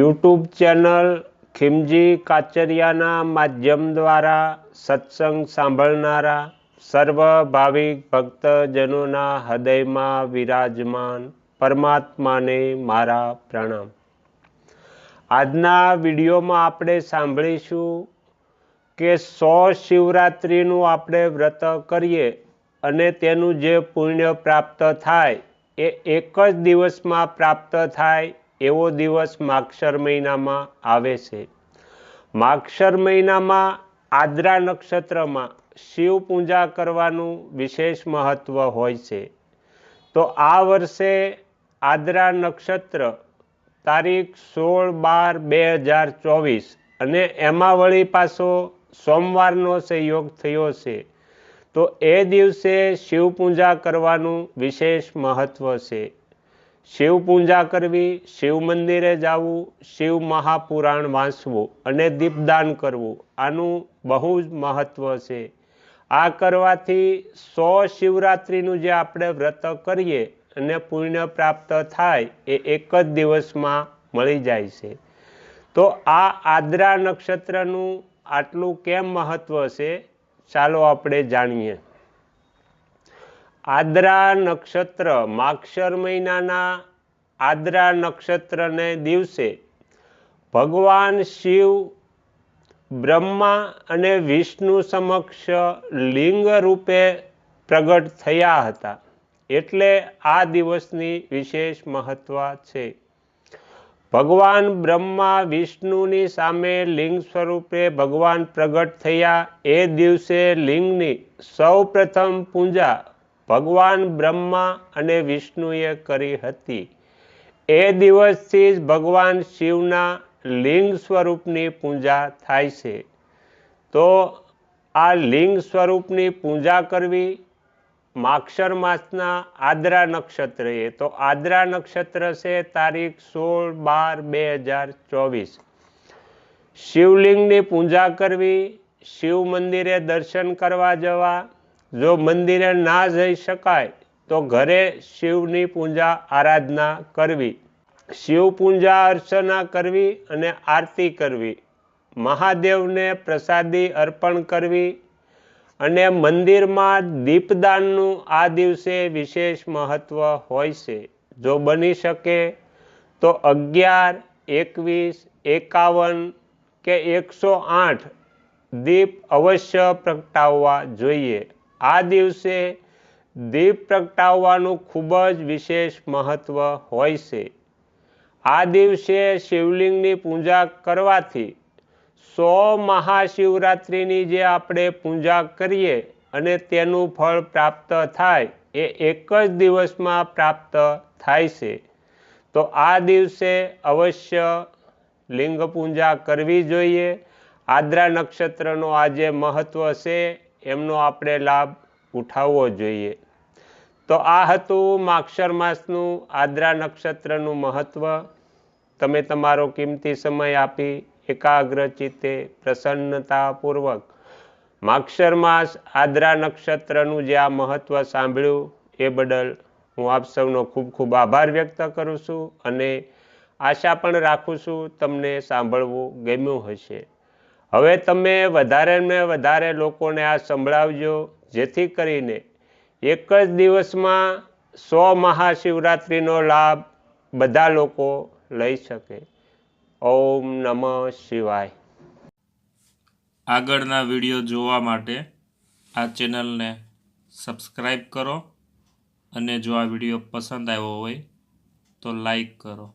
YouTube channel Khimji काचरियाना माध्यम द्वारा सत्संग सांभळनारा सर्व भाविक भक्तजनोना हृदयमां विराजमान परमात्माने मारा प्रणाम। आजना विडियोमां आपणे सांभळीशुं के 100 शिवरात्रिनुं आपणे व्रत करीए अने तेनुं जे पुण्य प्राप्त थाय ए एक ज दिवसमां प्राप्त थाय एवो दिवस मागशर महीनामां आवे छे। मागशर महीनामां आद्रा नक्षत्रमां शिव पूजा करवानुं विशेष महत्व होय छे। तो आ वर्षे आद्रा नक्षत्र तारीख 16/12/2024 अने एमां वળી पाछो सोमवारनो संयोग थयो छे। तो ए दिवसे शिव पूजा करवानुं विशेष महत्व छे। शिव पूजा करवी, शिव मंदिरे जावुं, शिव महापुराण वांचवुं अने दीपदान करवुं आनुं बहु ज महत्व छे। आ करवाथी 100 शिवरात्रिनुं जे आपणे व्रत करीए अने पुण्य प्राप्त थाय ए एक ज दिवसमां मळी जाय छे। तो आ आद्रा नक्षत्रनुं आटलुं केम महत्व छे चालो आपणे जाणीए। आद्रा नक्षत्र मागशर महीनाना आद्रा नक्षत्र ने दिवसे भगवान शिव ब्रह्मा अने विष्णु समक्ष लिंग रूपे प्रगट थया हता, एटले आ दिवसनी विशेष महत्व छे। भगवान ब्रह्मा विष्णुनी सामे लिंग स्वरूपे भगवान प्रगट थया ए दिवसे लिंगनी सौ प्रथम पूजा भगवान ब्रह्मा अने विष्णुए करी हती। ए दिवसथी ज भगवान शिवना लिंग स्वरूपनी पूजा थाय छे। तो आ लिंग स्वरूपनी पूजा करवी मागशर मासना आद्रा नक्षत्रे। तो आद्रा नक्षत्र से तारीख 16/12/2024 शिवलिंगनी पूजा करवी, शिव मंदिरे दर्शन करवा जवा। जो मंदिरे ना जई शकाय तो घरे शिवनी पूजा आराधना करवी, शिव पूजा अर्चना करवी अने आरती करवी, महादेवने प्रसादी अर्पण करवी अने मंदिरमां दीपदाननुं आ दिवसे विशेष महत्व होय छे। जो बनी शके तो 11, 21, 51 के 108 दीप अवश्य प्रगटाववा जोईए। आ दिवसे दीप प्रगटाववानुं खूब ज विशेष महत्व होय छे। आ दिवसे शिवलिंगनी पूजा करवाथी 100 महाशिवरात्रिनी जे आपणे पूजा करीए अने तेनुं फळ प्राप्त थाय ए एक ज दिवसमां प्राप्त थाय छे। तो आ दिवसे अवश्य लिंग पूजा करवी जोईए। आद्रा नक्षत्रनो आज महत्व छे एमनो आपणे लाभ उठावવો જોઈએ। तो आ हतुं मागशर मासनुं आद्रा नक्षत्रनुं महत्व। तमे तमारो किंमती समय आपी एकाग्र चित्ते प्रसन्नतापूर्वक मागशर मास आद्रा नक्षत्रनुं जे आ महत्व सांभळ्युं ए बदल हूँ आप सौनो खूब खूब आभार व्यक्त करूँ छूं अने आशा पण राखुं छूं तमने सांभळवुं गम्युं हशे। हवे तमे वधारे ने वधारे लोकोने आ संभळावजो जेथी करीने एक ज दिवसमां 100 महाशिवरात्रिनो लाभ बधा लोको लई शके। ओम नमः शिवाय। આગળના વિડીયો જોવા માટે આ ચેનલને સબસ્ક્રાઈબ કરો અને જો આ વિડીયો પસંદ આવ્યો હોય તો લાઈક કરો।